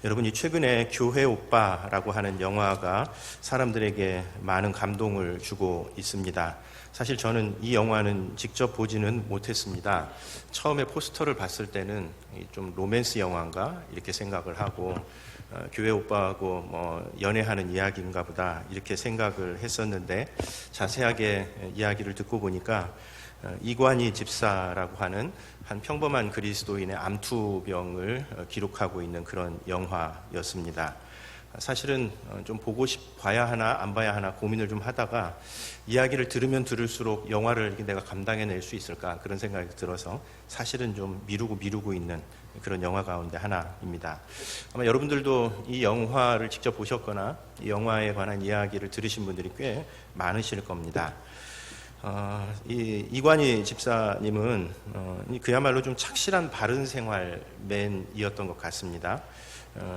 여러분, 이 최근에 교회 오빠라고 하는 영화가 사람들에게 많은 감동을 주고 있습니다. 사실 저는 이 영화는 직접 보지는 못했습니다. 처음에 포스터를 봤을 때는 좀 로맨스 영화인가 이렇게 생각을 하고 교회 오빠하고 뭐 연애하는 이야기인가 보다 이렇게 생각을 했었는데, 자세하게 이야기를 듣고 보니까 이관희 집사라고 하는 한 평범한 그리스도인의 암투병을 기록하고 있는 그런 영화였습니다. 사실은 좀 봐야 하나 안 봐야 하나 고민을 좀 하다가 이야기를 들으면 들을수록 영화를 이렇게 내가 감당해낼 수 있을까 그런 생각이 들어서 사실은 좀 미루고 있는 그런 영화 가운데 하나입니다. 아마 여러분들도 이 영화를 직접 보셨거나 이 영화에 관한 이야기를 들으신 분들이 꽤 많으실 겁니다. 이관희 집사님은 그야말로 좀 착실한 바른 생활맨이었던 것 같습니다.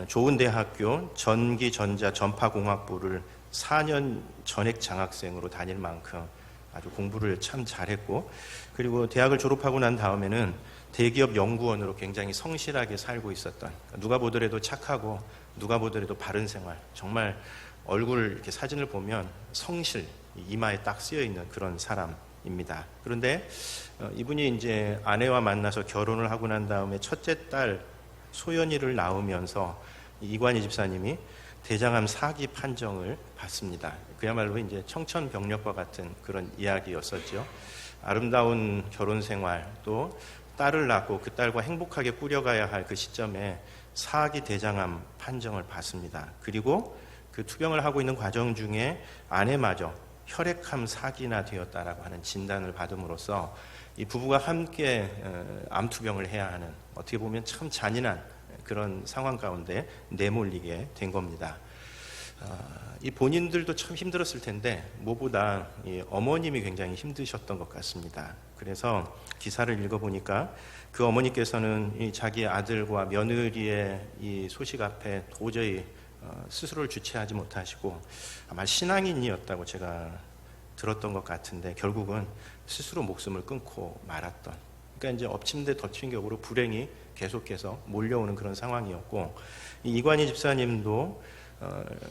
좋은 대학교 전기 전자 전파공학부를 4년 전액 장학생으로 다닐 만큼 아주 공부를 참 잘했고, 그리고 대학을 졸업하고 난 다음에는 대기업 연구원으로 굉장히 성실하게 살고 있었던, 누가 보더라도 착하고 누가 보더라도 바른 생활, 정말 얼굴 이렇게 사진을 보면 성실 이마에 딱 쓰여 있는 그런 사람입니다. 그런데 이분이 이제 아내와 만나서 결혼을 하고 난 다음에 첫째 딸 소연이를 낳으면서 이관희 집사님이 대장암 4기 판정을 받습니다. 그야말로 이제 청천벽력과 같은 그런 이야기였었죠. 아름다운 결혼 생활, 또 딸을 낳고 그 딸과 행복하게 꾸려가야 할 그 시점에 4기 대장암 판정을 받습니다. 그리고 그 투병을 하고 있는 과정 중에 아내마저 혈액암 4기나 되었다라고 하는 진단을 받음으로써 이 부부가 함께 암투병을 해야 하는, 어떻게 보면 참 잔인한 그런 상황 가운데 내몰리게 된 겁니다. 이 본인들도 참 힘들었을 텐데 무엇보다 이 어머님이 굉장히 힘드셨던 것 같습니다. 그래서 기사를 읽어보니까 그 어머니께서는 이 자기 아들과 며느리의 이 소식 앞에 도저히 스스로를 주체하지 못하시고 아마 신앙인이었다고 제가 들었던 것 같은데, 결국은 스스로 목숨을 끊고 말았던, 그러니까 이제 엎친 데 덮친 격으로 불행이 계속해서 몰려오는 그런 상황이었고, 이관희 집사님도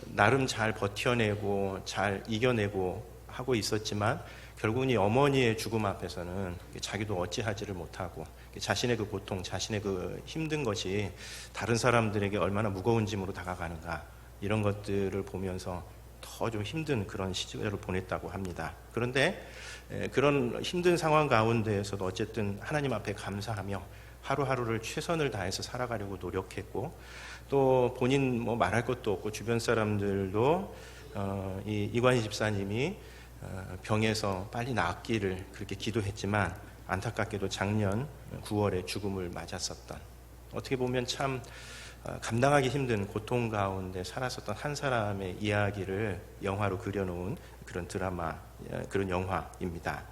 나름 잘 버텨내고 잘 이겨내고 하고 있었지만 결국은 이 어머니의 죽음 앞에서는 자기도 어찌하지를 못하고 자신의 그 고통, 자신의 그 힘든 것이 다른 사람들에게 얼마나 무거운 짐으로 다가가는가, 이런 것들을 보면서 더 좀 힘든 그런 시절을 보냈다고 합니다. 그런데 그런 힘든 상황 가운데에서도 어쨌든 하나님 앞에 감사하며 하루하루를 최선을 다해서 살아가려고 노력했고, 또 본인 뭐 말할 것도 없고 주변 사람들도 이관희 집사님이 병에서 빨리 낫기를 그렇게 기도했지만 안타깝게도 작년 9월에 죽음을 맞았었던, 어떻게 보면 참 감당하기 힘든 고통 가운데 살았었던 한 사람의 이야기를 영화로 그려놓은 그런 드라마, 그런 영화입니다.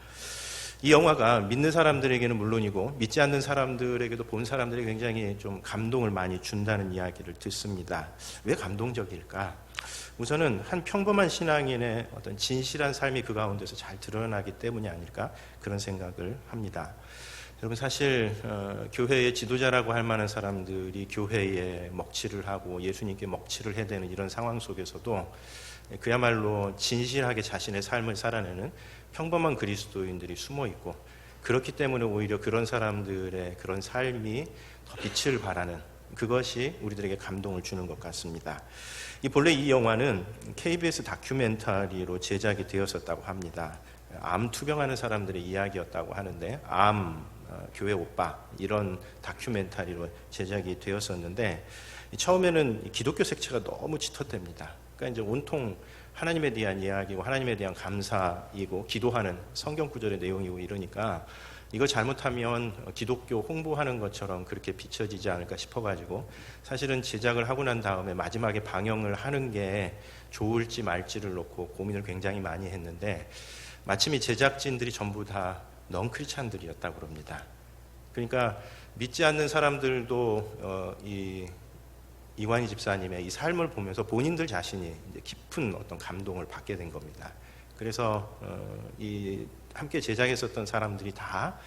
이 영화가 믿는 사람들에게는 물론이고 믿지 않는 사람들에게도 본 사람들이 굉장히 좀 감동을 많이 준다는 이야기를 듣습니다. 왜 감동적일까? 우선은 한 평범한 신앙인의 어떤 진실한 삶이 그 가운데서 잘 드러나기 때문이 아닐까, 그런 생각을 합니다. 여러분, 사실 교회의 지도자라고 할 만한 사람들이 교회에 먹칠을 하고 예수님께 먹칠을 해대는 이런 상황 속에서도 그야말로 진실하게 자신의 삶을 살아내는 평범한 그리스도인들이 숨어 있고, 그렇기 때문에 오히려 그런 사람들의 그런 삶이 더 빛을 발하는, 그것이 우리들에게 감동을 주는 것 같습니다. 본래 이 영화는 KBS 다큐멘터리로 제작이 되었었다고 합니다. 암 투병하는 사람들의 이야기였다고 하는데, 교회 오빠, 이런 다큐멘터리로 제작이 되었었는데, 처음에는 기독교 색채가 너무 짙었답니다. 그러니까 이제 온통 하나님에 대한 이야기고 하나님에 대한 감사이고 기도하는 성경 구절의 내용이고 이러니까 이거 잘못하면 기독교 홍보하는 것처럼 그렇게 비춰지지 않을까 싶어가지고 사실은 제작을 하고 난 다음에 마지막에 방영을 하는 게 좋을지 말지를 놓고 고민을 굉장히 많이 했는데, 마침 이 제작진들이 전부 다 넌크리스찬들이었다고 그럽니다. 그러니까 믿지 않는 사람들도 이관희 집사님의 이 삶을 보면서 본인들 자신이 이제 깊은 어떤 감동을 받게 된 겁니다. 그래서 함께 제작했었던 사람들이 다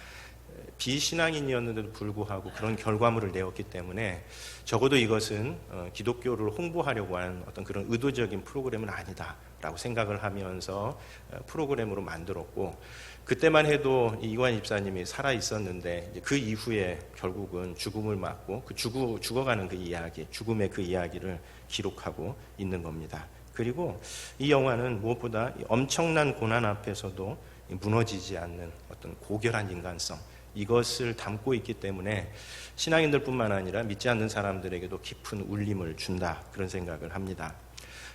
비신앙인이었는데도 불구하고 그런 결과물을 내었기 때문에 적어도 이것은 기독교를 홍보하려고 하는 어떤 그런 의도적인 프로그램은 아니다라고 생각을 하면서 프로그램으로 만들었고, 그때만 해도 이관희 집사님이 살아 있었는데 그 이후에 결국은 죽음을 맞고 그 죽어가는 그 이야기, 죽음의 그 이야기를 기록하고 있는 겁니다. 그리고 이 영화는 무엇보다 엄청난 고난 앞에서도 무너지지 않는 어떤 고결한 인간성, 이것을 담고 있기 때문에 신앙인들뿐만 아니라 믿지 않는 사람들에게도 깊은 울림을 준다, 그런 생각을 합니다.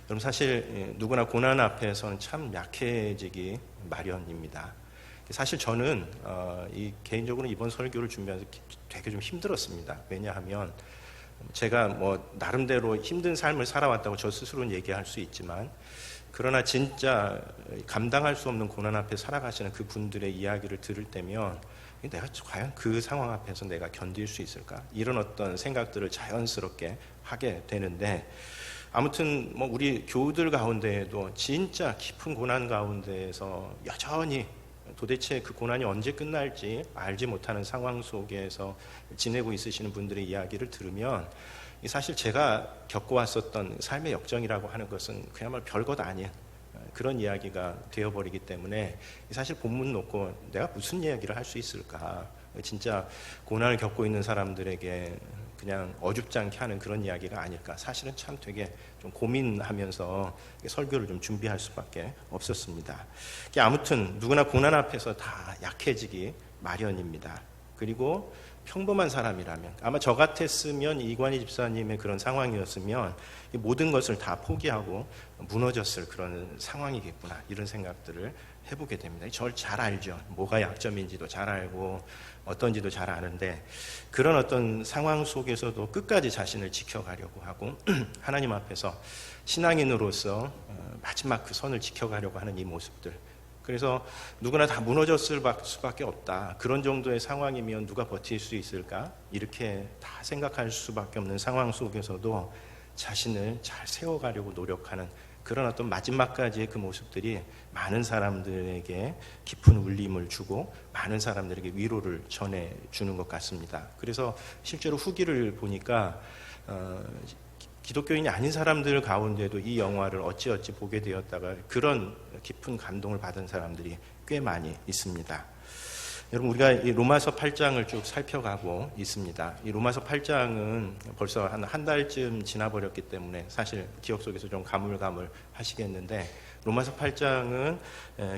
여러분, 사실 누구나 고난 앞에서는 참 약해지기 마련입니다. 사실 저는 개인적으로 이번 설교를 준비하면서 되게 좀 힘들었습니다. 왜냐하면 제가 나름대로 힘든 삶을 살아왔다고 저 스스로는 얘기할 수 있지만, 그러나 진짜 감당할 수 없는 고난 앞에 살아가시는 그 분들의 이야기를 들을 때면 내가 과연 그 상황 앞에서 내가 견딜 수 있을까? 이런 어떤 생각들을 자연스럽게 하게 되는데, 아무튼 우리 교우들 가운데에도 진짜 깊은 고난 가운데에서 여전히 도대체 그 고난이 언제 끝날지 알지 못하는 상황 속에서 지내고 있으시는 분들의 이야기를 들으면, 사실 제가 겪어왔었던 삶의 역정이라고 하는 것은 그야말로 별것 아닌 그런 이야기가 되어버리기 때문에, 사실 본문 놓고 내가 무슨 이야기를 할 수 있을까, 진짜 고난을 겪고 있는 사람들에게 그냥 어줍지 않게 하는 그런 이야기가 아닐까, 사실은 참 되게 좀 고민하면서 설교를 좀 준비할 수밖에 없었습니다. 아무튼 누구나 고난 앞에서 다 약해지기 마련입니다. 그리고 평범한 사람이라면, 아마 저 같았으면 이관희 집사님의 그런 상황이었으면 모든 것을 다 포기하고 무너졌을 그런 상황이겠구나, 이런 생각들을 해보게 됩니다. 저를 잘 알죠. 뭐가 약점인지도 잘 알고 어떤지도 잘 아는데, 그런 어떤 상황 속에서도 끝까지 자신을 지켜가려고 하고 하나님 앞에서 신앙인으로서 마지막 그 선을 지켜가려고 하는 이 모습들, 그래서 누구나 다 무너졌을 수밖에 없다, 그런 정도의 상황이면 누가 버틸 수 있을까, 이렇게 다 생각할 수밖에 없는 상황 속에서도 자신을 잘 세워가려고 노력하는 그런 어떤 마지막까지의 그 모습들이 많은 사람들에게 깊은 울림을 주고 많은 사람들에게 위로를 전해주는 것 같습니다. 그래서 실제로 후기를 보니까 기독교인이 아닌 사람들 가운데도 이 영화를 어찌어찌 보게 되었다가 그런 깊은 감동을 받은 사람들이 꽤 많이 있습니다. 여러분, 우리가 이 로마서 8장을 쭉 살펴가고 있습니다. 이 로마서 8장은 벌써 한 달쯤 지나버렸기 때문에 사실 기억 속에서 좀 가물가물 하시겠는데, 로마서 8장은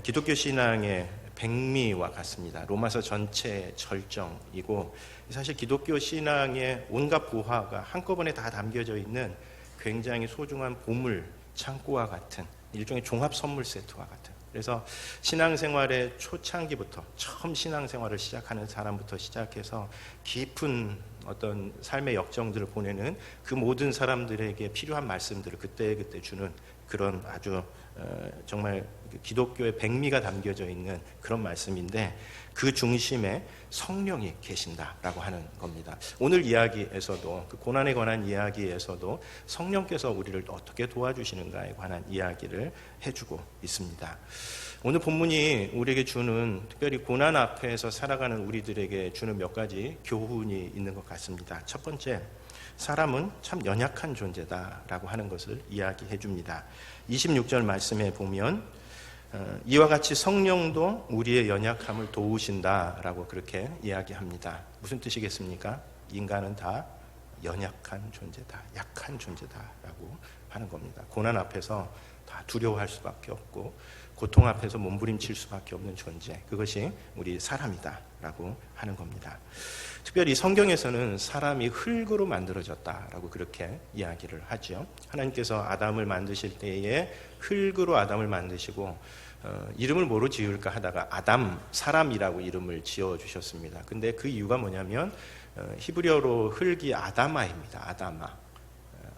기독교 신앙의 백미와 같습니다. 로마서 전체의 절정이고, 사실 기독교 신앙의 온갖 보화가 한꺼번에 다 담겨져 있는 굉장히 소중한 보물 창고와 같은 일종의 종합 선물 세트와 같은, 그래서 신앙생활의 초창기부터, 처음 신앙생활을 시작하는 사람부터 시작해서 깊은 어떤 삶의 역정들을 보내는 그 모든 사람들에게 필요한 말씀들을 그때그때 주는 그런 아주 정말 기독교의 백미가 담겨져 있는 그런 말씀인데, 그 중심에 성령이 계신다라고 하는 겁니다. 오늘 이야기에서도, 그 고난에 관한 이야기에서도 성령께서 우리를 어떻게 도와주시는가에 관한 이야기를 해주고 있습니다. 오늘 본문이 우리에게 주는, 특별히 고난 앞에서 살아가는 우리들에게 주는 몇 가지 교훈이 있는 것 같습니다. 첫 번째, 사람은 참 연약한 존재다라고 하는 것을 이야기해 줍니다. 26절 말씀에 보면 이와 같이 성령도 우리의 연약함을 도우신다라고 그렇게 이야기합니다. 무슨 뜻이겠습니까? 인간은 다 연약한 존재다, 약한 존재다라고 하는 겁니다. 고난 앞에서 다 두려워할 수밖에 없고 고통 앞에서 몸부림칠 수밖에 없는 존재, 그것이 우리 사람이다라고 하는 겁니다. 특별히 성경에서는 사람이 흙으로 만들어졌다라고 그렇게 이야기를 하죠. 하나님께서 아담을 만드실 때에 흙으로 아담을 만드시고 이름을 뭐로 지을까 하다가 아담, 사람이라고 이름을 지어주셨습니다. 근데 그 이유가 뭐냐면 히브리어로 흙이 아다마입니다.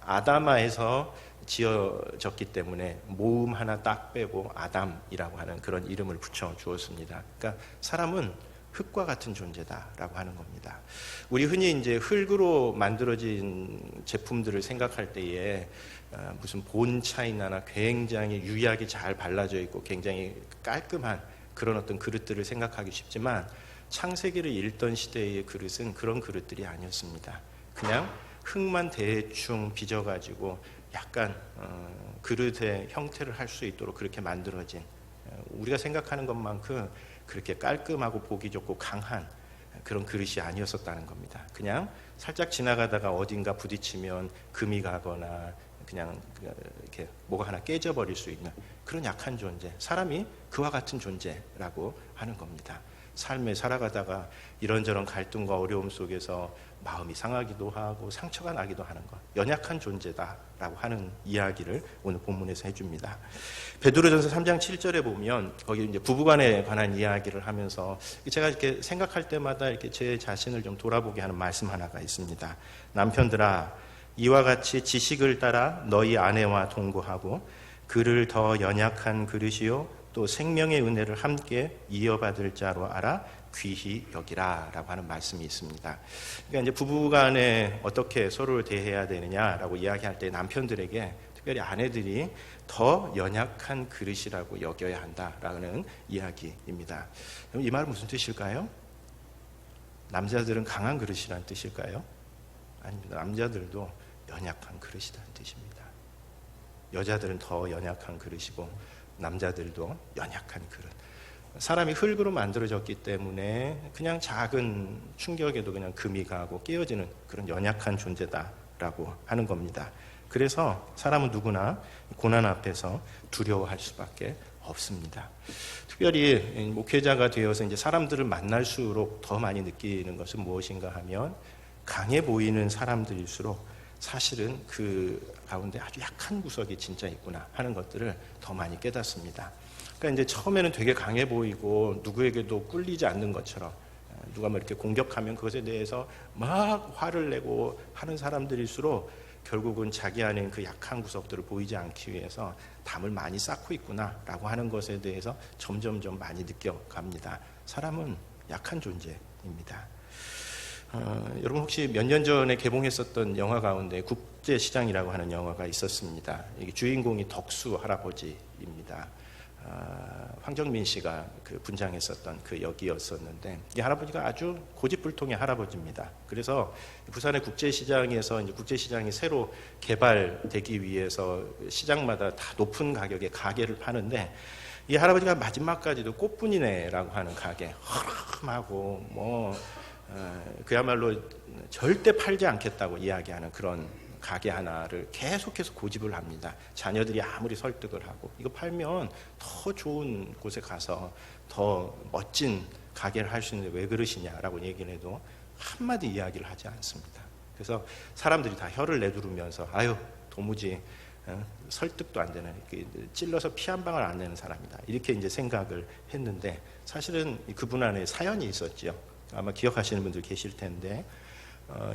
아다마에서 지어졌기 때문에 모음 하나 딱 빼고 아담이라고 하는 그런 이름을 붙여 주었습니다. 그러니까 사람은 흙과 같은 존재다라고 하는 겁니다. 우리 흔히 이제 흙으로 만들어진 제품들을 생각할 때에 무슨 본 차이나나 굉장히 유약이 잘 발라져 있고 굉장히 깔끔한 그런 어떤 그릇들을 생각하기 쉽지만, 창세기를 읽던 시대의 그릇은 그런 그릇들이 아니었습니다. 그냥 흙만 대충 빚어가지고 약간 그릇의 형태를 할 수 있도록 그렇게 만들어진, 우리가 생각하는 것만큼 그렇게 깔끔하고 보기 좋고 강한 그런 그릇이 아니었었다는 겁니다. 그냥 살짝 지나가다가 어딘가 부딪히면 금이 가거나 그냥 이렇게 뭐가 하나 깨져버릴 수 있는 그런 약한 존재, 사람이 그와 같은 존재라고 하는 겁니다. 삶에 살아가다가 이런저런 갈등과 어려움 속에서 마음이 상하기도 하고 상처가 나기도 하는 것, 연약한 존재다라고 하는 이야기를 오늘 본문에서 해줍니다. 베드로전서 3장 7절에 보면 거기 이제 부부간에 관한 이야기를 하면서 제가 이렇게 생각할 때마다 이렇게 제 자신을 좀 돌아보게 하는 말씀 하나가 있습니다. 남편들아, 이와 같이 지식을 따라 너희 아내와 동거하고 그를 더 연약한 그릇이요 또 생명의 은혜를 함께 이어받을 자로 알아 귀히 여기라 라고 하는 말씀이 있습니다. 그러니까 이제 부부간에 어떻게 서로를 대해야 되느냐라고 이야기할 때 남편들에게 특별히 아내들이 더 연약한 그릇이라고 여겨야 한다라는 이야기입니다. 이 말은 무슨 뜻일까요? 남자들은 강한 그릇이라는 뜻일까요? 아닙니다. 남자들도 연약한 그릇이라는 뜻입니다. 여자들은 더 연약한 그릇이고 남자들도 연약한 그릇. 사람이 흙으로 만들어졌기 때문에 그냥 작은 충격에도 그냥 금이 가고 깨어지는 그런 연약한 존재다라고 하는 겁니다. 그래서 사람은 누구나 고난 앞에서 두려워할 수밖에 없습니다. 특별히 목회자가 되어서 이제 사람들을 만날수록 더 많이 느끼는 것은 무엇인가 하면 강해 보이는 사람들일수록 사실은 그 가운데 아주 약한 구석이 진짜 있구나 하는 것들을 더 많이 깨닫습니다. 그러니까 이제 처음에는 되게 강해 보이고 누구에게도 꿀리지 않는 것처럼 누가 뭐 이렇게 공격하면 그것에 대해서 막 화를 내고 하는 사람들일수록 결국은 자기 안에 그 약한 구석들을 보이지 않기 위해서 담을 많이 쌓고 있구나라고 하는 것에 대해서 점점점 많이 느껴갑니다. 사람은 약한 존재입니다. 여러분 혹시 몇 년 전에 개봉했었던 영화 가운데 국제시장이라고 하는 영화가 있었습니다. 이게 주인공이 덕수 할아버지입니다. 황정민 씨가 그 분장했었던 그 역이었었는데 이 할아버지가 아주 고집불통의 할아버지입니다. 그래서 부산의 국제시장에서 이제 국제시장이 새로 개발되기 위해서 시장마다 다 높은 가격에 가게를 파는데 이 할아버지가 마지막까지도 꽃분이네라고 하는 가게 허름하고 뭐 그야말로 절대 팔지 않겠다고 이야기하는 그런 가게 하나를 계속해서 고집을 합니다. 자녀들이 아무리 설득을 하고 이거 팔면 더 좋은 곳에 가서 더 멋진 가게를 할 수 있는데 왜 그러시냐라고 얘기를 해도 한마디 이야기를 하지 않습니다. 그래서 사람들이 다 혀를 내두르면서 아유 도무지 설득도 안 되는, 찔러서 피 한 방울 안 내는 사람이다 이렇게 이제 생각을 했는데 사실은 그분 안에 사연이 있었죠. 아마 기억하시는 분들 계실 텐데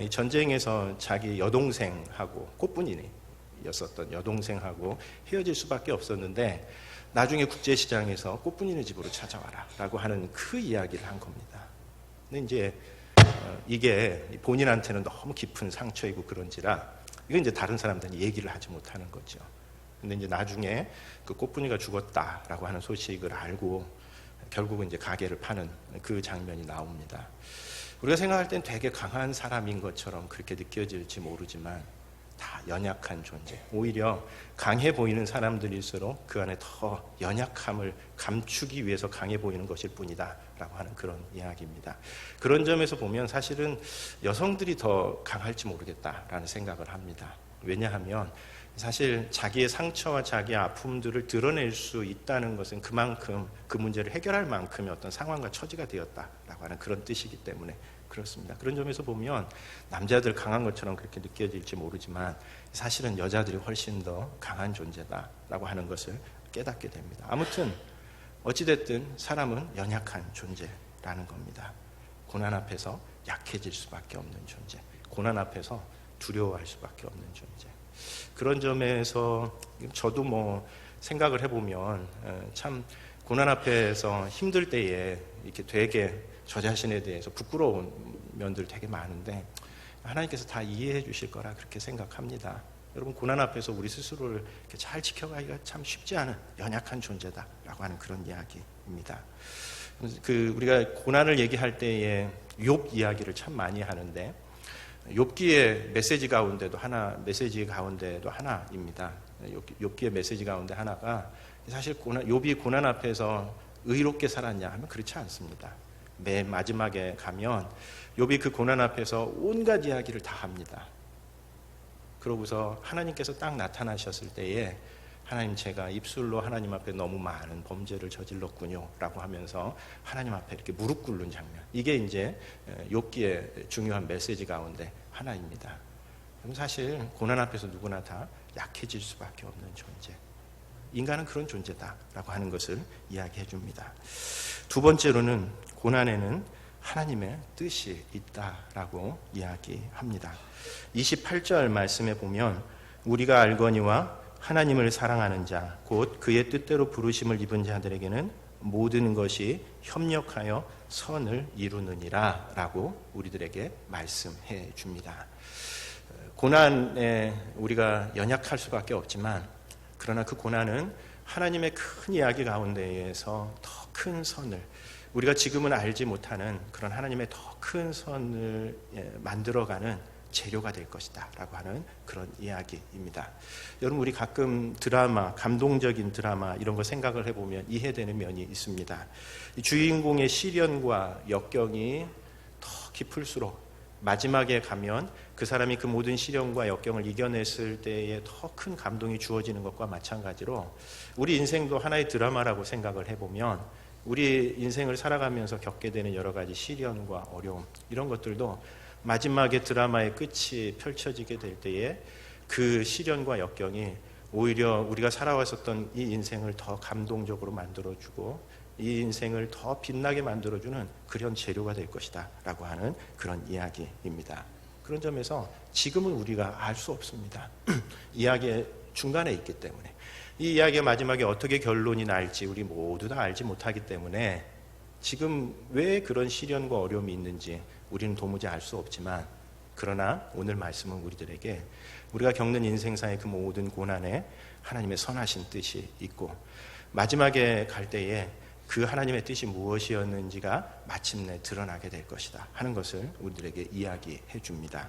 이 전쟁에서 자기 여동생하고 꽃분이였었던 여동생하고 헤어질 수밖에 없었는데 나중에 국제시장에서 꽃분이네 집으로 찾아와라 라고 하는 그 이야기를 한 겁니다. 근데 이제 이게 본인한테는 너무 깊은 상처이고 그런지라 이건 이제 다른 사람들은 얘기를 하지 못하는 거죠. 근데 이제 나중에 그 꽃분이가 죽었다라고 하는 소식을 알고 결국은 이제 가게를 파는 그 장면이 나옵니다. 우리가 생각할 땐 되게 강한 사람인 것처럼 그렇게 느껴질지 모르지만 다 연약한 존재. 오히려 강해 보이는 사람들일수록 그 안에 더 연약함을 감추기 위해서 강해 보이는 것일 뿐이다 라고 하는 그런 이야기입니다. 그런 점에서 보면 사실은 여성들이 더 강할지 모르겠다라는 생각을 합니다. 왜냐하면 사실 자기의 상처와 자기의 아픔들을 드러낼 수 있다는 것은 그만큼 그 문제를 해결할 만큼의 어떤 상황과 처지가 되었다라고 하는 그런 뜻이기 때문에 그렇습니다. 그런 점에서 보면 남자들 강한 것처럼 그렇게 느껴질지 모르지만 사실은 여자들이 훨씬 더 강한 존재다라고 하는 것을 깨닫게 됩니다. 아무튼 어찌됐든 사람은 연약한 존재라는 겁니다. 고난 앞에서 약해질 수밖에 없는 존재, 고난 앞에서 두려워할 수밖에 없는 존재. 그런 점에서 저도 뭐 생각을 해보면 참 고난 앞에서 힘들 때에 이렇게 되게 저 자신에 대해서 부끄러운 면들 되게 많은데 하나님께서 다 이해해 주실 거라 그렇게 생각합니다. 여러분 고난 앞에서 우리 스스로를 이렇게 잘 지켜가기가 참 쉽지 않은 연약한 존재다라고 하는 그런 이야기입니다. 우리가 고난을 얘기할 때에 욥 이야기를 참 많이 하는데 욥기의 메시지 가운데도 하나입니다. 욥기의 메시지 가운데 하나가 사실 욥이 고난 앞에서 의롭게 살았냐 하면 그렇지 않습니다. 맨 마지막에 가면 욥이 그 고난 앞에서 온갖 이야기를 다 합니다. 그러고서 하나님께서 딱 나타나셨을 때에 하나님, 제가 입술로 하나님 앞에 너무 많은 범죄를 저질렀군요 라고 하면서 하나님 앞에 이렇게 무릎 꿇는 장면, 이게 이제 욥기의 중요한 메시지 가운데 하나입니다. 그럼 사실 고난 앞에서 누구나 다 약해질 수밖에 없는 존재, 인간은 그런 존재다라고 하는 것을 이야기해 줍니다. 두 번째로는 고난에는 하나님의 뜻이 있다라고 이야기합니다. 28절 말씀에 보면 우리가 알거니와 하나님을 사랑하는 자 곧 그의 뜻대로 부르심을 입은 자들에게는 모든 것이 협력하여 선을 이루느니라 라고 우리들에게 말씀해 줍니다. 고난에 우리가 연약할 수밖에 없지만, 그러나 그 고난은 하나님의 큰 이야기 가운데에서 더 큰 선을, 우리가 지금은 알지 못하는 그런 하나님의 더 큰 선을 만들어가는 재료가 될 것이다 라고 하는 그런 이야기입니다. 여러분, 우리 가끔 드라마, 감동적인 드라마 이런 거 생각을 해보면 이해되는 면이 있습니다. 이 주인공의 시련과 역경이 더 깊을수록 마지막에 가면 그 사람이 그 모든 시련과 역경을 이겨냈을 때에 더 큰 감동이 주어지는 것과 마찬가지로 우리 인생도 하나의 드라마라고 생각을 해보면 우리 인생을 살아가면서 겪게 되는 여러 가지 시련과 어려움, 이런 것들도 마지막에 드라마의 끝이 펼쳐지게 될 때에 그 시련과 역경이 오히려 우리가 살아왔었던 이 인생을 더 감동적으로 만들어주고 이 인생을 더 빛나게 만들어주는 그런 재료가 될 것이다 라고 하는 그런 이야기입니다. 그런 점에서 지금은 우리가 알 수 없습니다. 이야기의 중간에 있기 때문에, 이 이야기의 마지막에 어떻게 결론이 날지 우리 모두 다 알지 못하기 때문에 지금 왜 그런 시련과 어려움이 있는지 우리는 도무지 알 수 없지만, 그러나 오늘 말씀은 우리들에게 우리가 겪는 인생사의 그 모든 고난에 하나님의 선하신 뜻이 있고 마지막에 갈 때에 그 하나님의 뜻이 무엇이었는지가 마침내 드러나게 될 것이다 하는 것을 우리들에게 이야기해 줍니다.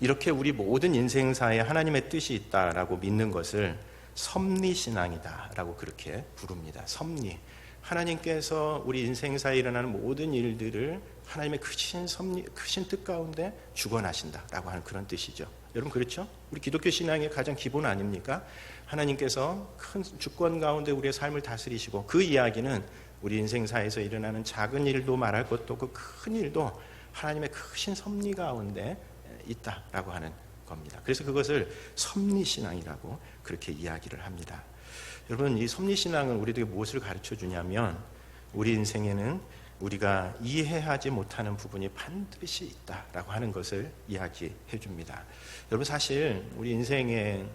이렇게 우리 모든 인생사에 하나님의 뜻이 있다라고 믿는 것을 섭리신앙이다라고 그렇게 부릅니다. 섭리. 하나님께서 우리 인생사에 일어나는 모든 일들을 하나님의 크신 뜻 가운데 주관하신다라고 하는 그런 뜻이죠. 여러분, 그렇죠? 우리 기독교 신앙의 가장 기본 아닙니까? 하나님께서 큰 주권 가운데 우리의 삶을 다스리시고, 그 이야기는 우리 인생사에서 일어나는 작은 일도 말할 것도 없고 큰 일도 하나님의 크신 섭리 가운데 있다라고 하는 겁니다. 그래서 그것을 섭리신앙이라고 그렇게 이야기를 합니다. 여러분, 이 섭리신앙은 우리에게 무엇을 가르쳐 주냐면 우리 인생에는 우리가 이해하지 못하는 부분이 반드시 있다라고 하는 것을 이야기해 줍니다. 여러분, 사실 우리 인생에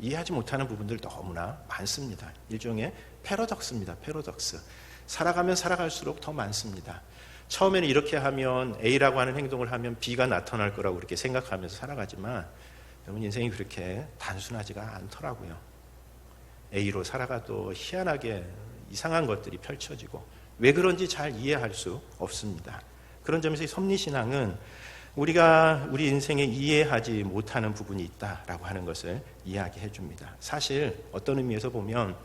이해하지 못하는 부분들 너무나 많습니다. 일종의 패러독스입니다. 패러독스. 살아가면 살아갈수록 더 많습니다. 처음에는 이렇게 하면, A라고 하는 행동을 하면 B가 나타날 거라고 그렇게 생각하면서 살아가지만 여러분, 인생이 그렇게 단순하지가 않더라고요. A로 살아가도 희한하게 이상한 것들이 펼쳐지고 왜 그런지 잘 이해할 수 없습니다. 그런 점에서 이 섭리신앙은 우리가 우리 인생에 이해하지 못하는 부분이 있다라고 하는 것을 이야기해 줍니다. 사실 어떤 의미에서 보면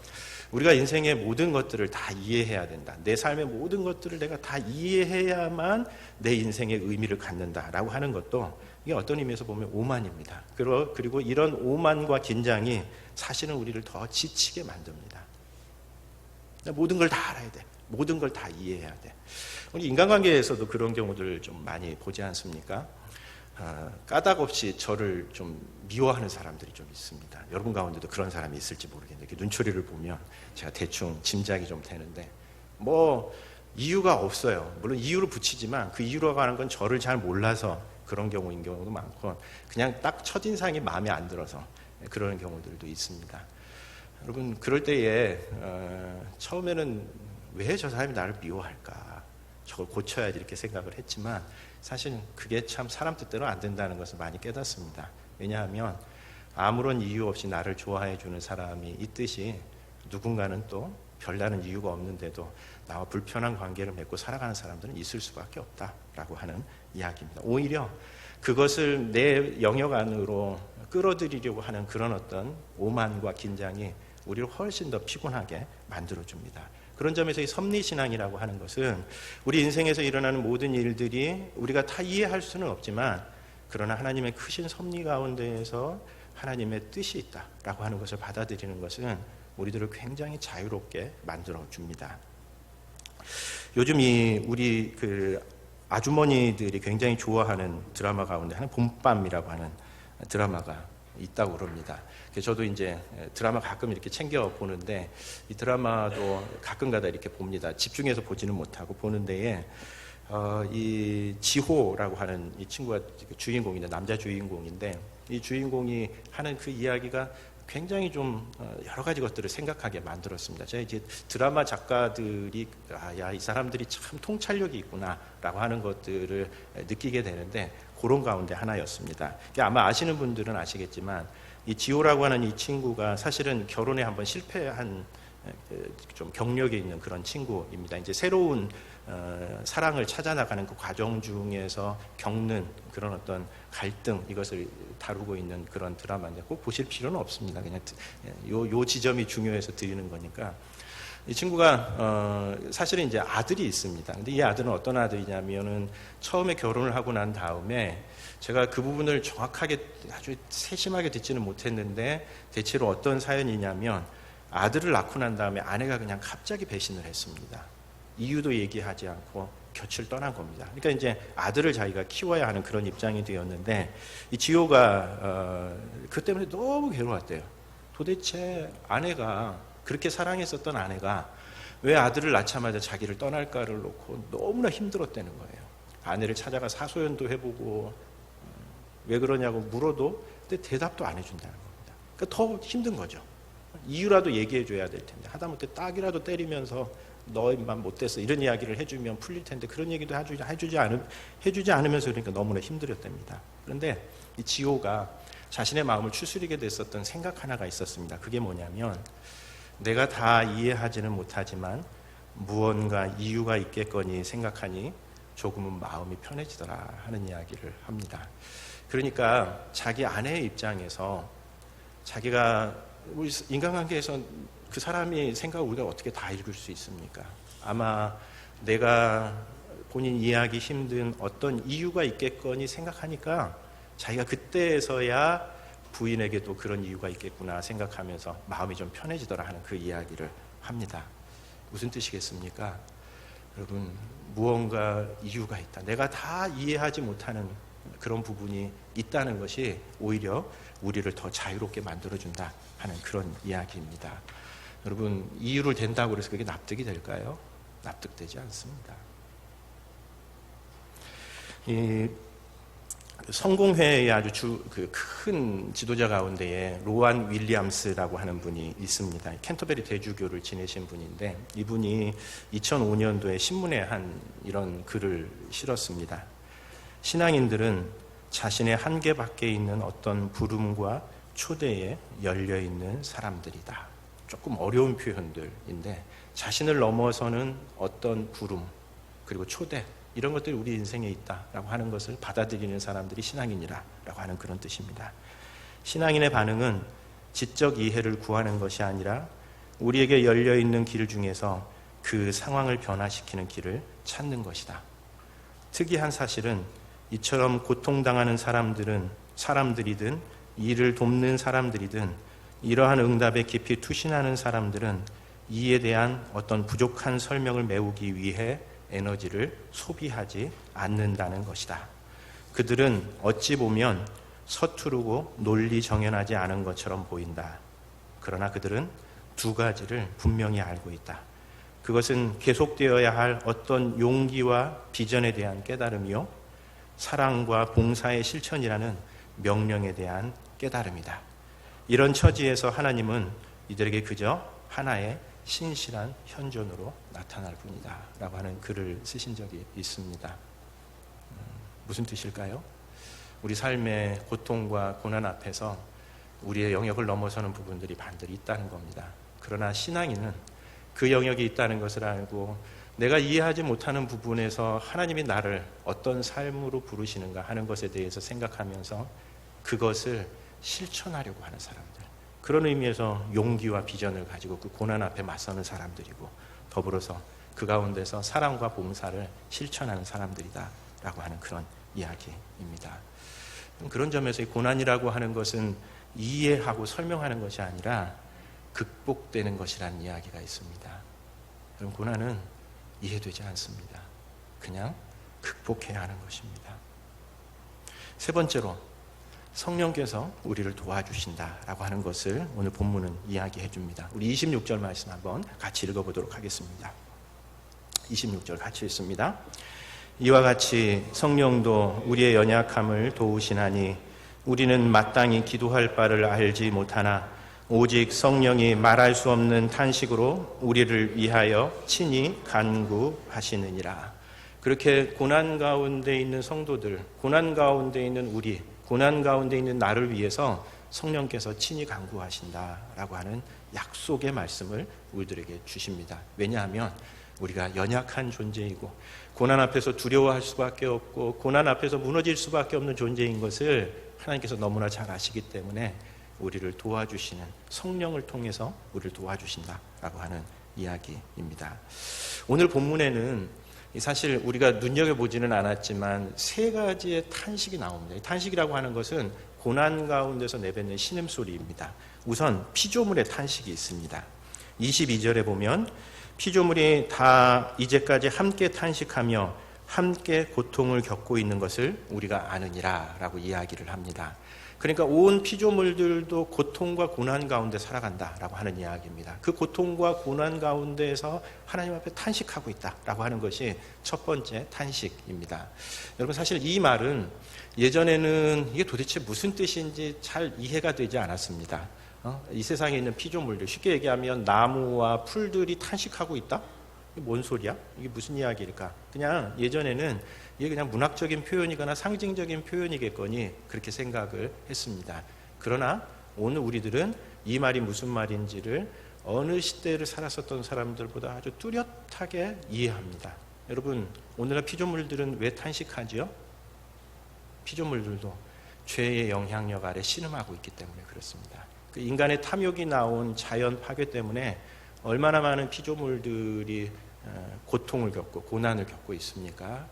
우리가 인생의 모든 것들을 다 이해해야 된다. 내 삶의 모든 것들을 내가 다 이해해야만 내 인생의 의미를 갖는다라고 하는 것도 이게 어떤 의미에서 보면 오만입니다. 그리고 이런 오만과 긴장이 사실은 우리를 더 지치게 만듭니다. 모든 걸 다 알아야 돼. 모든 걸 다 이해해야 돼. 우리 인간관계에서도 그런 경우들 좀 많이 보지 않습니까? 까닭 없이 저를 좀 미워하는 사람들이 좀 있습니다. 여러분 가운데도 그런 사람이 있을지 모르겠는데 눈초리를 보면 제가 대충 짐작이 좀 되는데 뭐 이유가 없어요. 물론 이유를 붙이지만 그 이유라고 하는 건 저를 잘 몰라서 그런 경우인 경우도 많고 그냥 딱 첫인상이 마음에 안 들어서 그러는 경우들도 있습니다. 여러분, 그럴 때에 처음에는 왜 저 사람이 나를 미워할까? 저걸 고쳐야지 이렇게 생각을 했지만 사실 그게 참 사람 뜻대로 안 된다는 것을 많이 깨닫습니다. 왜냐하면 아무런 이유 없이 나를 좋아해 주는 사람이 있듯이 누군가는 또 별다른 이유가 없는데도 나와 불편한 관계를 맺고 살아가는 사람들은 있을 수밖에 없다라고 하는 이야기입니다. 오히려 그것을 내 영역 안으로 끌어들이려고 하는 그런 어떤 오만과 긴장이 우리를 훨씬 더 피곤하게 만들어줍니다. 그런 점에서 이 섭리신앙이라고 하는 것은 우리 인생에서 일어나는 모든 일들이 우리가 다 이해할 수는 없지만 그러나 하나님의 크신 섭리 가운데에서 하나님의 뜻이 있다라고 하는 것을 받아들이는 것은 우리들을 굉장히 자유롭게 만들어줍니다. 요즘 우리 아주머니들이 굉장히 좋아하는 드라마 가운데 하나 봄밤이라고 하는 드라마가 있다고 그럽니다. 저도 이제 드라마 가끔 이렇게 챙겨 보는데 이 드라마도 가끔가다 이렇게 봅니다. 집중해서 보지는 못하고 보는 데에 이 지호라고 하는 이 친구가 주인공인데 남자 주인공인데 이 주인공이 하는 그 이야기가 굉장히 좀 여러 가지 것들을 생각하게 만들었습니다. 제가 이제 드라마 작가들이 이 사람들이 참 통찰력이 있구나라고 하는 것들을 느끼게 되는데 그런 가운데 하나였습니다. 아마 아시는 분들은 아시겠지만 이 지호라고 하는 이 친구가 사실은 결혼에 한번 실패한 좀 경력이 있는 그런 친구입니다. 이제 새로운 사랑을 찾아 나가는 그 과정 중에서 겪는 그런 어떤 갈등 이것을 다루고 있는 그런 드라마인데 꼭 보실 필요는 없습니다. 그냥 요 지점이 중요해서 드리는 거니까 이 친구가 사실은 이제 아들이 있습니다. 근데 이 아들은 어떤 아들이냐면은 처음에 결혼을 하고 난 다음에 제가 그 부분을 정확하게 아주 세심하게 듣지는 못했는데 대체로 어떤 사연이냐면 아들을 낳고 난 다음에 아내가 그냥 갑자기 배신을 했습니다. 이유도 얘기하지 않고 곁을 떠난 겁니다. 그러니까 이제 아들을 자기가 키워야 하는 그런 입장이 되었는데 이 지호가 그 때문에 너무 괴로웠대요. 도대체 아내가 그렇게 사랑했었던 아내가 왜 아들을 낳자마자 자기를 떠날까를 놓고 너무나 힘들었다는 거예요. 아내를 찾아가 사소연도 해보고 왜 그러냐고 물어도 근데 대답도 안 해준다는 겁니다. 그러니까 더 힘든 거죠. 이유라도 얘기해 줘야 될 텐데 하다못해 딱이라도 때리면서 너 인만 못됐어 이런 이야기를 해주면 풀릴 텐데 그런 얘기도 해주지 않으면서 그러니까 너무나 힘들었답니다. 그런데 이 지호가 자신의 마음을 추스리게 됐었던 생각 하나가 있었습니다. 그게 뭐냐면 내가 다 이해하지는 못하지만 무언가 이유가 있겠거니 생각하니 조금은 마음이 편해지더라 하는 이야기를 합니다. 그러니까 자기 아내의 입장에서 자기가 우리 인간관계에서 그 사람이 생각을 우리가 어떻게 다 읽을 수 있습니까? 아마 내가 본인 이해하기 힘든 어떤 이유가 있겠거니 생각하니까 자기가 그때에서야 부인에게 또 그런 이유가 있겠구나 생각하면서 마음이 좀 편해지더라 하는 그 이야기를 합니다. 무슨 뜻이겠습니까? 여러분 무언가 이유가 있다. 내가 다 이해하지 못하는 그런 부분이 있다는 것이 오히려 우리를 더 자유롭게 만들어준다 하는 그런 이야기입니다. 여러분 이유를 댄다고 해서 그게 납득이 될까요? 납득되지 않습니다. 이 성공회의 아주 큰 지도자 가운데에 로안 윌리엄스라고 하는 분이 있습니다. 캔터베리 대주교를 지내신 분인데 이분이 2005년도에 신문에 한 이런 글을 실었습니다. 신앙인들은 자신의 한계 밖에 있는 어떤 부름과 초대에 열려있는 사람들이다. 조금 어려운 표현들인데 자신을 넘어서는 어떤 부름 그리고 초대 이런 것들이 우리 인생에 있다라고 하는 것을 받아들이는 사람들이 신앙인이라고 하는 그런 뜻입니다. 신앙인의 반응은 지적 이해를 구하는 것이 아니라 우리에게 열려있는 길 중에서 그 상황을 변화시키는 길을 찾는 것이다. 특이한 사실은 이처럼 고통당하는 사람들이든 이를 돕는 사람들이든 이러한 응답에 깊이 투신하는 사람들은 이에 대한 어떤 부족한 설명을 메우기 위해 에너지를 소비하지 않는다는 것이다. 그들은 어찌 보면 서투르고 논리 정연하지 않은 것처럼 보인다. 그러나 그들은 두 가지를 분명히 알고 있다. 그것은 계속되어야 할 어떤 용기와 비전에 대한 깨달음이요, 사랑과 봉사의 실천이라는 명령에 대한 깨달음이다. 이런 처지에서 하나님은 이들에게 그저 하나의 신실한 현존으로 나타날 뿐이다 라고 하는 글을 쓰신 적이 있습니다. 무슨 뜻일까요? 우리 삶의 고통과 고난 앞에서 우리의 영역을 넘어서는 부분들이 반드시 있다는 겁니다. 그러나 신앙인은 그 영역이 있다는 것을 알고 내가 이해하지 못하는 부분에서 하나님이 나를 어떤 삶으로 부르시는가 하는 것에 대해서 생각하면서 그것을 실천하려고 하는 사람들, 그런 의미에서 용기와 비전을 가지고 그 고난 앞에 맞서는 사람들이고, 더불어서 그 가운데서 사랑과 봉사를 실천하는 사람들이다 라고 하는 그런 이야기입니다. 그런 점에서 이 고난이라고 하는 것은 이해하고 설명하는 것이 아니라 극복되는 것이라는 이야기가 있습니다. 그럼 고난은 이해되지 않습니다. 그냥 극복해야 하는 것입니다. 세 번째로, 성령께서 우리를 도와주신다라고 하는 것을 오늘 본문은 이야기해 줍니다. 우리 26절 말씀 한번 같이 읽어보도록 하겠습니다. 26절 같이 읽습니다. 이와 같이 성령도 우리의 연약함을 도우시나니 우리는 마땅히 기도할 바를 알지 못하나 오직 성령이 말할 수 없는 탄식으로 우리를 위하여 친히 간구하시느니라. 그렇게 고난 가운데 있는 성도들, 고난 가운데 있는 우리, 고난 가운데 있는 나를 위해서 성령께서 친히 간구하신다라고 하는 약속의 말씀을 우리들에게 주십니다. 왜냐하면 우리가 연약한 존재이고 고난 앞에서 두려워할 수밖에 없고 고난 앞에서 무너질 수밖에 없는 존재인 것을 하나님께서 너무나 잘 아시기 때문에 우리를 도와주시는 성령을 통해서 우리를 도와주신다라고 하는 이야기입니다. 오늘 본문에는 사실 우리가 눈여겨보지는 않았지만 세 가지의 탄식이 나옵니다. 탄식이라고 하는 것은 고난 가운데서 내뱉는 신음소리입니다. 우선 피조물의 탄식이 있습니다. 22절에 보면 피조물이 다 이제까지 함께 탄식하며 함께 고통을 겪고 있는 것을 우리가 아느니라 라고 이야기를 합니다. 그러니까 온 피조물들도 고통과 고난 가운데 살아간다라고 하는 이야기입니다. 그 고통과 고난 가운데에서 하나님 앞에 탄식하고 있다라고 하는 것이 첫 번째 탄식입니다. 여러분, 사실 이 말은 예전에는 이게 도대체 무슨 뜻인지 잘 이해가 되지 않았습니다. 이 세상에 있는 피조물들, 쉽게 얘기하면 나무와 풀들이 탄식하고 있다? 이게 뭔 소리야? 이게 무슨 이야기일까? 그냥 예전에는 이게 그냥 문학적인 표현이거나 상징적인 표현이겠거니 그렇게 생각을 했습니다. 그러나 오늘 우리들은 이 말이 무슨 말인지를 어느 시대를 살았었던 사람들보다 아주 뚜렷하게 이해합니다. 여러분, 오늘날 피조물들은 왜 탄식하지요? 피조물들도 죄의 영향력 아래 신음하고 있기 때문에 그렇습니다. 그 인간의 탐욕이 나온 자연 파괴 때문에 얼마나 많은 피조물들이 고통을 겪고 고난을 겪고 있습니까?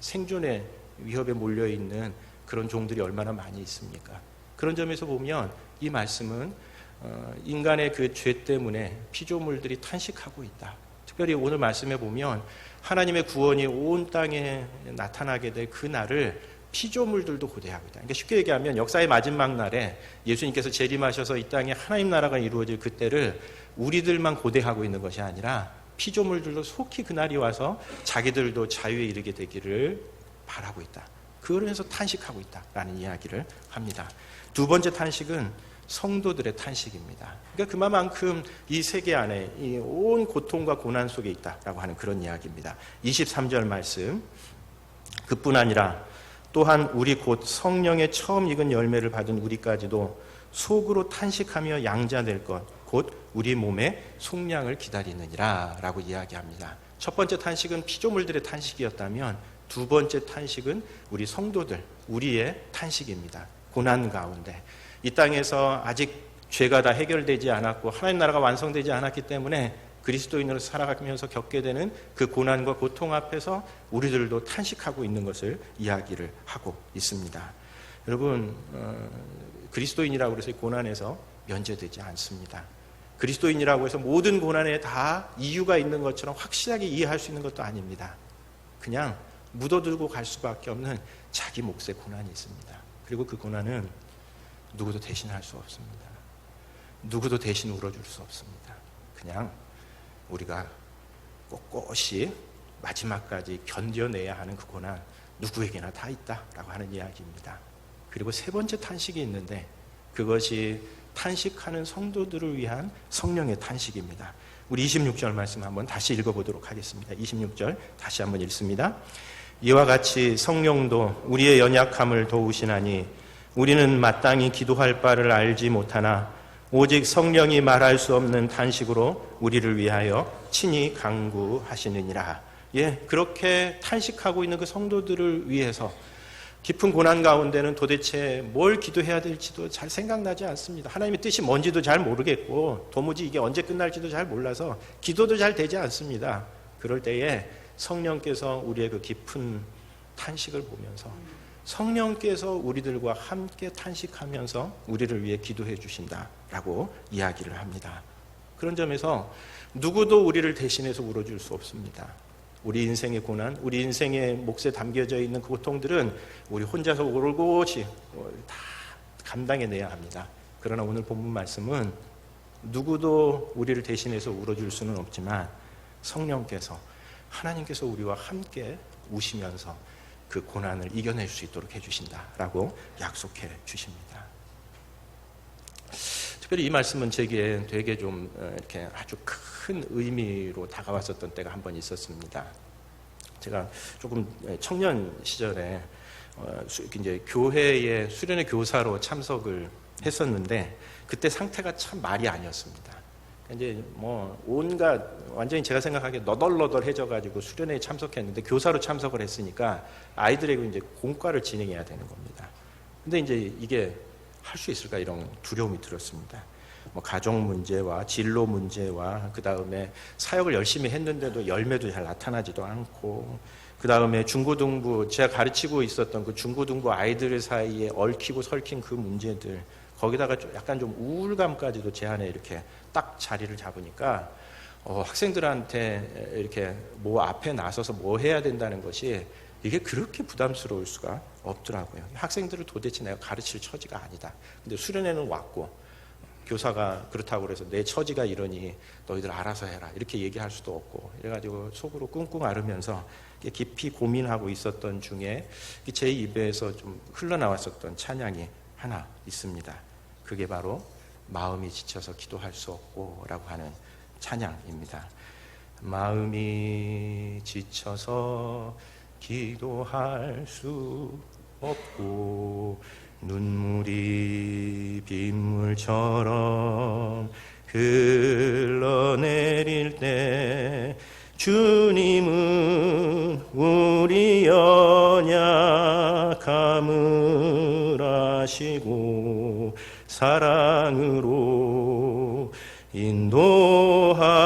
생존의 위협에 몰려있는 그런 종들이 얼마나 많이 있습니까? 그런 점에서 보면 이 말씀은 인간의 그 죄 때문에 피조물들이 탄식하고 있다. 특별히 오늘 말씀에 보면 하나님의 구원이 온 땅에 나타나게 될 그 날을 피조물들도 고대하고 있다. 그러니까 쉽게 얘기하면 역사의 마지막 날에 예수님께서 재림하셔서 이 땅에 하나님 나라가 이루어질 그때를 우리들만 고대하고 있는 것이 아니라 피조물들도 속히 그날이 와서 자기들도 자유에 이르게 되기를 바라고 있다. 그러면서 탄식하고 있다라는 이야기를 합니다. 두 번째 탄식은 성도들의 탄식입니다. 그러니까 그만큼 이 세계 안에 이 온 고통과 고난 속에 있다라고 하는 그런 이야기입니다. 23절 말씀, 그뿐 아니라 또한 우리 곧 성령의 처음 익은 열매를 받은 우리까지도 속으로 탄식하며 양자될 것, 곧 우리 몸의 속량을 기다리느니라 라고 이야기합니다. 첫 번째 탄식은 피조물들의 탄식이었다면 두 번째 탄식은 우리 성도들, 우리의 탄식입니다. 고난 가운데 이 땅에서 아직 죄가 다 해결되지 않았고 하나님 나라가 완성되지 않았기 때문에 그리스도인으로 살아가면서 겪게 되는 그 고난과 고통 앞에서 우리들도 탄식하고 있는 것을 이야기를 하고 있습니다. 여러분, 그리스도인이라고 해서 고난에서 면제되지 않습니다. 그리스도인이라고 해서 모든 고난에 다 이유가 있는 것처럼 확실하게 이해할 수 있는 것도 아닙니다. 그냥 묻어들고 갈 수밖에 없는 자기 몫의 고난이 있습니다. 그리고 그 고난은 누구도 대신할 수 없습니다. 누구도 대신 울어줄 수 없습니다. 그냥 우리가 꼿꼿이 마지막까지 견뎌내야 하는 그 고난, 누구에게나 다 있다라고 하는 이야기입니다. 그리고 세 번째 탄식이 있는데 그것이 탄식하는 성도들을 위한 성령의 탄식입니다. 우리 26절 말씀 한번 다시 읽어보도록 하겠습니다. 26절 다시 한번 읽습니다. 이와 같이 성령도 우리의 연약함을 도우시나니 우리는 마땅히 기도할 바를 알지 못하나 오직 성령이 말할 수 없는 탄식으로 우리를 위하여 친히 간구하시느니라. 예, 그렇게 탄식하고 있는 그 성도들을 위해서 깊은 고난 가운데는 도대체 뭘 기도해야 될지도 잘 생각나지 않습니다. 하나님의 뜻이 뭔지도 잘 모르겠고 도무지 이게 언제 끝날지도 잘 몰라서 기도도 잘 되지 않습니다. 그럴 때에 성령께서 우리의 그 깊은 탄식을 보면서 성령께서 우리들과 함께 탄식하면서 우리를 위해 기도해 주신다라고 이야기를 합니다. 그런 점에서 누구도 우리를 대신해서 울어줄 수 없습니다. 우리 인생의 고난, 우리 인생의 몫에 담겨져 있는 그 고통들은 우리 혼자서 오롯이 다 감당해내야 합니다. 그러나 오늘 본문 말씀은 누구도 우리를 대신해서 울어줄 수는 없지만 성령께서, 하나님께서 우리와 함께 우시면서 그 고난을 이겨낼 수 있도록 해주신다라고 약속해 주십니다. 특별히 이 말씀은 제게 되게 좀 이렇게 아주 큰 의미로 다가왔었던 때가 한 번 있었습니다. 제가 조금 청년 시절에 이제 교회에 수련회 교사로 참석을 했었는데 그때 상태가 참 말이 아니었습니다. 이제 뭐 온갖 완전히 제가 생각하기에 너덜너덜해져가지고 수련회에 참석했는데 교사로 참석을 했으니까 아이들에게 이제 공과를 진행해야 되는 겁니다. 근데 이제 이게 할 수 있을까 이런 두려움이 들었습니다. 뭐 가정 문제와 진로 문제와 그 다음에 사역을 열심히 했는데도 열매도 잘 나타나지도 않고 그 다음에 중고등부 제가 가르치고 있었던 그 중고등부 아이들 사이에 얽히고 설킨 그 문제들 거기다가 약간 좀 우울감까지도 제 안에 이렇게 딱 자리를 잡으니까 학생들한테 이렇게 뭐 앞에 나서서 뭐 해야 된다는 것이 이게 그렇게 부담스러울 수가 없더라고요. 학생들을 도대체 내가 가르칠 처지가 아니다. 근데 수련회는 왔고 교사가 그렇다고 그래서 내 처지가 이러니 너희들 알아서 해라 이렇게 얘기할 수도 없고 이래가지고 속으로 끙끙 앓으면서 깊이 고민하고 있었던 중에 제 입에서 좀 흘러나왔었던 찬양이 하나 있습니다. 그게 바로 마음이 지쳐서 기도할 수 없고 라고 하는 찬양입니다. 마음이 지쳐서 기도할 수 없고 눈물이 빗물처럼 흘러내릴 때 주님은 우리 연약함을 아시고 사랑으로 인도하시네.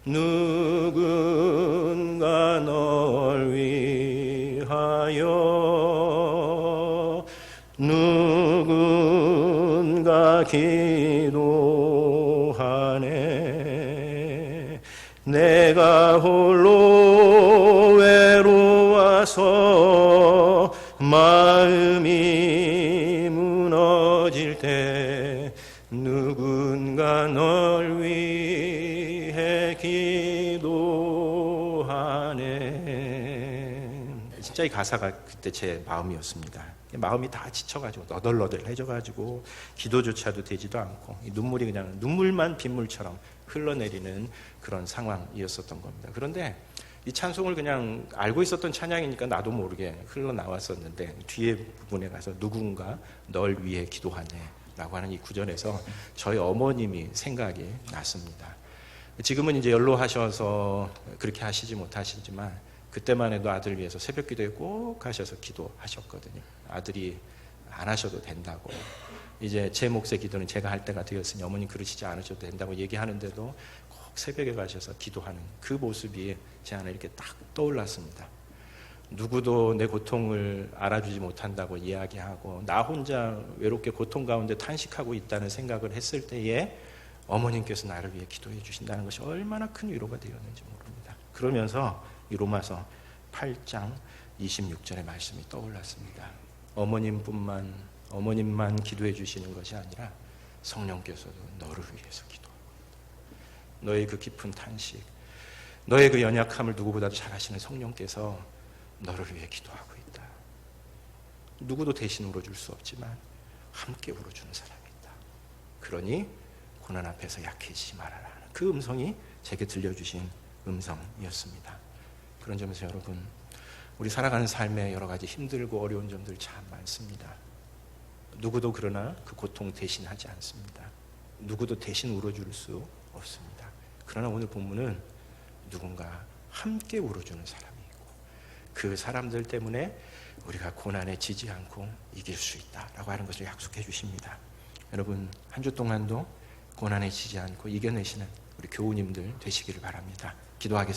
누군가 널 위하여 누군가 기도하네. 내가 홀로 외로워서 마음이 무너질 때 누군가 널 위해 기도하네. 진짜 이 가사가 그때 제 마음이었습니다. 마음이 다 지쳐가지고 너덜너덜해져가지고 기도조차도 되지도 않고 눈물이 그냥 눈물만 빗물처럼 흘러내리는 그런 상황이었었던 겁니다. 그런데 이 찬송을 그냥 알고 있었던 찬양이니까 나도 모르게 흘러나왔었는데 뒤에 부분에 가서 누군가 널 위해 기도하네 라고 하는 이 구절에서 저희 어머님이 생각이 났습니다. 지금은 이제 연로하셔서 그렇게 하시지 못하시지만 그때만 해도 아들 위해서 새벽 기도에 꼭 가셔서 기도하셨거든요. 아들이 안 하셔도 된다고. 이제 제 몫의 기도는 제가 할 때가 되었으니 어머님 그러시지 않으셔도 된다고 얘기하는데도 꼭 새벽에 가셔서 기도하는 그 모습이 제 안에 이렇게 딱 떠올랐습니다. 누구도 내 고통을 알아주지 못한다고 이야기하고 나 혼자 외롭게 고통 가운데 탄식하고 있다는 생각을 했을 때에 어머님께서 나를 위해 기도해 주신다는 것이 얼마나 큰 위로가 되었는지 모릅니다. 그러면서 이 로마서 8장 26절의 말씀이 떠올랐습니다. 어머님만 기도해 주시는 것이 아니라 성령께서도 너를 위해서 기도합니다. 너의 그 깊은 탄식, 너의 그 연약함을 누구보다도 잘 아시는 성령께서 너를 위해 기도하고 있다. 누구도 대신 울어줄 수 없지만 함께 울어주는 사람이 있다. 그러니 고난 앞에서 약해지지 말아라 하는 그 음성이 제게 들려주신 음성이었습니다. 그런 점에서 여러분, 우리 살아가는 삶에 여러 가지 힘들고 어려운 점들 참 많습니다. 누구도 그러나 그 고통 대신하지 않습니다. 누구도 대신 울어줄 수 없습니다. 그러나 오늘 본문은 누군가 함께 울어주는 사람이 있고 그 사람들 때문에 우리가 고난에 지지 않고 이길 수 있다라고 하는 것을 약속해 주십니다. 여러분 한 주 동안도 고난에 지지 않고 이겨내시는 우리 교우님들 되시기를 바랍니다. 기도하겠습니다.